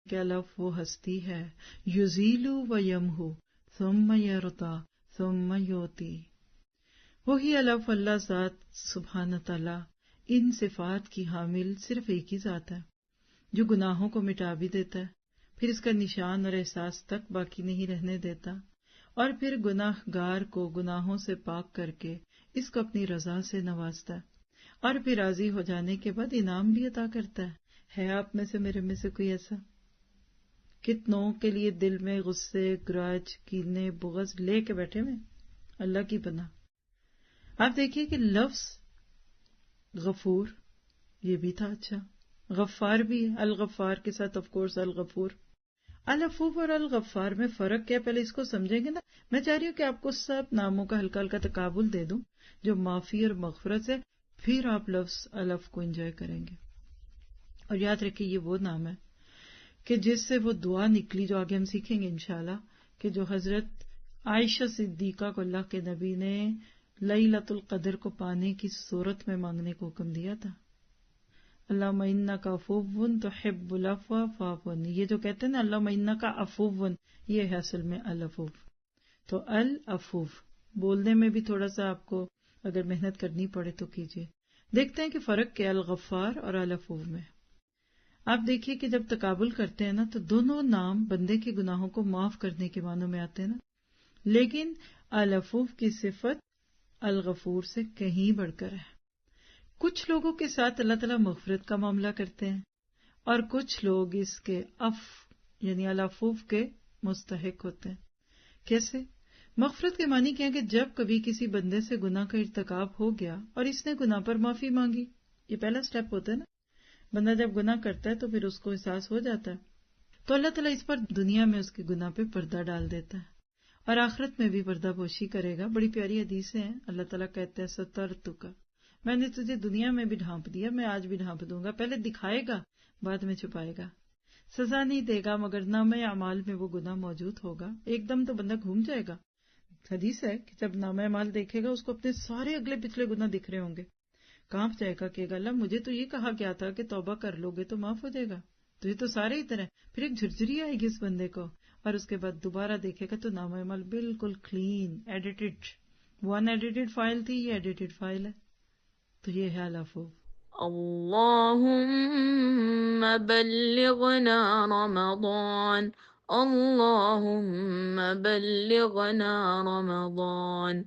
کہ الف وہ ہستی ہے، یزیلو و یمحو ثم یرضا ثم یعطی. وہی الف اللہ ذات سبحانہ تعالیٰ ان صفات کی حامل صرف ایک ہی ذات ہے جو گناہوں کو مٹا بھی دیتا ہے، پھر اس کا نشان اور احساس تک باقی نہیں رہنے دیتا، اور پھر گناہ گار کو گناہوں سے پاک کر کے اس کو اپنی رضا سے نوازتا ہے، اور پھر راضی ہو جانے کے بعد انعام بھی عطا کرتا ہے. ہے آپ میں سے، میرے میں سے کوئی ایسا؟ کتنوں کے لیے دل میں غصے، گراج، کینے، بغض لے کے بیٹھے ہوئے، اللہ کی پناہ. آپ دیکھیے کہ لفظ غفور یہ بھی تھا اچھا، غفار بھی ہے، الغفار کے ساتھ آف کورس الغفور. العفو اور الغفار میں فرق کیا، پہلے اس کو سمجھیں گے نا. میں چاہ رہی ہوں کہ آپ کو سب ناموں کا ہلکا ہلکا تقابل دے دوں جو معافی اور مغفرت ہے، پھر آپ لفظ الف کو انجوائے کریں گے. اور یاد رکھیے یہ وہ نام ہے کہ جس سے وہ دعا نکلی جو آگے ہم سیکھیں گے انشاءاللہ، کہ جو حضرت عائشہ صدیقہ کو اللہ کے نبی نے لیلۃ القدر کو پانے کی صورت میں مانگنے کو حکم دیا تھا. اللہم انک عفو تحب العفو فاعف عنی. یہ جو کہتے ہیں نا اللہم انک عفو، یہ ہے اصل میں العفو. تو العفو بولنے میں بھی تھوڑا سا آپ کو اگر محنت کرنی پڑے تو کیجیے. دیکھتے ہیں کہ فرق کیا الغفار اور العفو میں. آپ دیکھیے کہ جب تقابل کرتے ہیں نا تو دونوں نام بندے کے گناہوں کو معاف کرنے کے معنوں میں آتے ہیں نا، لیکن العفو کی صفت الغفور سے کہیں بڑھ کر ہے. کچھ لوگوں کے ساتھ اللہ تعالیٰ مغفرت کا معاملہ کرتے ہیں اور کچھ لوگ اس کے یعنی العفو کے مستحق ہوتے ہیں. کیسے؟ مغفرت کے معنی کیا ہے کہ جب کبھی کسی بندے سے گناہ کا ارتکاب ہو گیا اور اس نے گناہ پر معافی مانگی، یہ پہلا سٹیپ ہوتا ہے نا. بندہ جب گناہ کرتا ہے تو پھر اس کو احساس ہو جاتا ہے، تو اللہ تعالیٰ اس پر دنیا میں اس کے گناہ پہ پردہ ڈال دیتا ہے اور آخرت میں بھی پردہ پوشی کرے گا. بڑی پیاری حدیثیں ہیں. اللہ تعالیٰ کہتے ہیں سترتک، میں نے تجھے دنیا میں بھی ڈھانپ دیا، میں آج بھی ڈھانپ دوں گا. پہلے دکھائے گا، بعد میں چھپائے گا. سزا نہیں دے گا مگر نامہ اعمال میں وہ گناہ موجود ہوگا. ایک دم تو بندہ گھوم جائے گا. حدیث ہے کہ جب نامہ اعمال دیکھے گا اس کو اپنے سارے اگلے پچھلے گناہ دکھ رہے ہوں گے، کانپ جائے گا کہ اللہ مجھے تو یہ کہا گیا تھا کہ توبہ کر لو گے تو معاف ہو جائے گا، تو یہ تو سارے ہی طرح. پھر ایک جھرجھری آئے گی اس بندے کو، اور اس کے بعد دوبارہ دیکھے گا تو نامہ اعمال بالکل کلین ایڈیٹڈ. وہ ان ایڈیٹڈ فائل تھی، یہ ایڈیٹڈ فائل ہے. تو یہ ہے العفو. اللهم بلغنا رمضان، اللهم بلغنا رمضان.